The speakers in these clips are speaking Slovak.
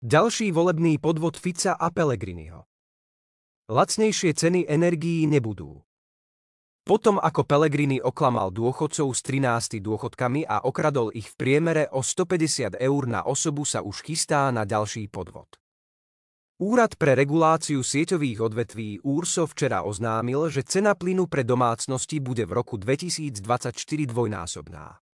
Ďalší volebný podvod Fica a Pellegriniho. Lacnejšie ceny energií nebudú. Potom ako Pellegrini oklamal dôchodcov s 13 dôchodkami a okradol ich v priemere o 150 eur na osobu, sa už chystá na ďalší podvod. Úrad pre reguláciu sieťových odvetví URSO včera oznámil, že cena plynu pre domácnosti bude v roku 2024 dvojnásobná.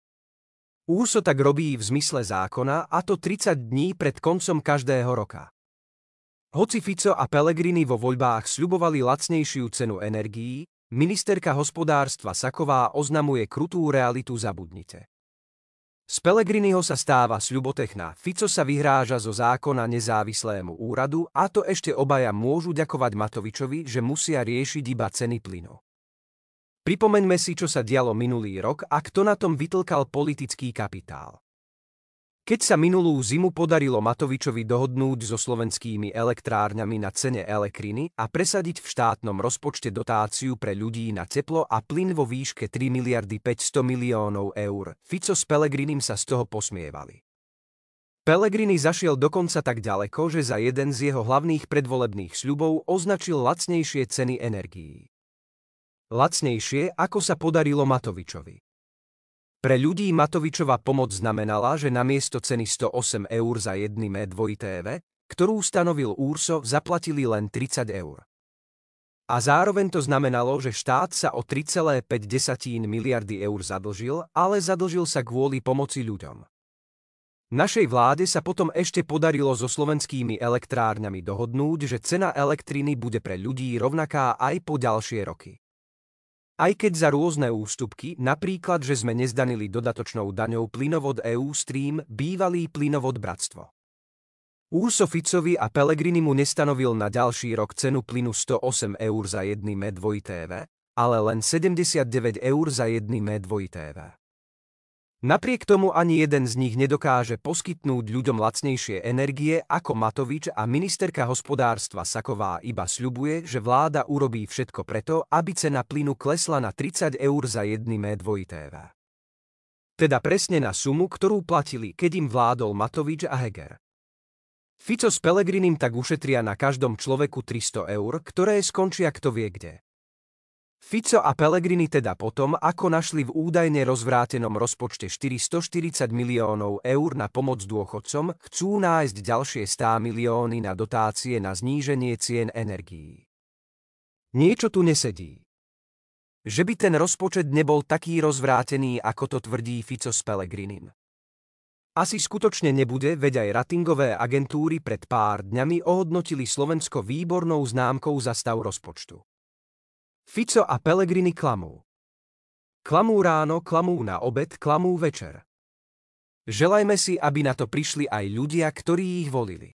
URSO tak robí v zmysle zákona, a to 30 dní pred koncom každého roka. Hoci Fico a Pellegrini vo voľbách sľubovali lacnejšiu cenu energií, ministerka hospodárstva Saková oznamuje krutú realitu: zabudnite. Z Pellegriniho sa stáva sľubotechna, Fico sa vyhráža zo zákona nezávislému úradu, a to ešte obaja môžu ďakovať Matovičovi, že musia riešiť iba ceny plynu. Pripomeňme si, čo sa dialo minulý rok a kto na tom vytlkal politický kapitál. Keď sa minulú zimu podarilo Matovičovi dohodnúť so slovenskými elektrárňami na cene elektriny a presadiť v štátnom rozpočte dotáciu pre ľudí na teplo a plyn vo výške 3 miliardy 500 miliónov eur, Fico s Pellegrinim sa z toho posmievali. Pellegrini zašiel dokonca tak ďaleko, že za jeden z jeho hlavných predvolebných sľubov označil lacnejšie ceny energií. Lacnejšie, ako sa podarilo Matovičovi. Pre ľudí Matovičova pomoc znamenala, že namiesto ceny 108 eur za 1 MW, ktorú stanovil URSO, zaplatili len 30 eur. A zároveň to znamenalo, že štát sa o 3,5 miliardy eur zadlžil, ale zadlžil sa kvôli pomoci ľuďom. Našej vláde sa potom ešte podarilo so slovenskými elektrárňami dohodnúť, že cena elektriny bude pre ľudí rovnaká aj po ďalšie roky. Aj keď za rôzne ústupky, napríklad, že sme nezdanili dodatočnou daňou plynovod EU Stream, bývalý plynovod Bratstvo. URSO Ficovi a Pellegrinimu nestanovil na ďalší rok cenu plynu 108 eur za 1 MW, ale len 79 eur za 1 MW. Napriek tomu ani jeden z nich nedokáže poskytnúť ľuďom lacnejšie energie ako Matovič, a ministerka hospodárstva Saková iba sľubuje, že vláda urobí všetko preto, aby cena plynu klesla na 30 eur za 1 MW. Teda presne na sumu, ktorú platili, keď im vládol Matovič a Heger. Fico s Pellegrinim tak ušetria na každom človeku 300 eur, ktoré skončia kto vie kde. Fico a Pellegrini teda potom, ako našli v údajne rozvrátenom rozpočte 440 miliónov eur na pomoc dôchodcom, chcú nájsť ďalšie 100 milióny na dotácie na zníženie cien energií. Niečo tu nesedí. Že by ten rozpočet nebol taký rozvrátený, ako to tvrdí Fico s Pellegrinim. Asi skutočne nebude, veď aj ratingové agentúry pred pár dňami ohodnotili Slovensko výbornou známkou za stav rozpočtu. Fico a Pellegrini klamú. Klamú ráno, klamú na obed, klamú večer. Želajme si, aby na to prišli aj ľudia, ktorí ich volili.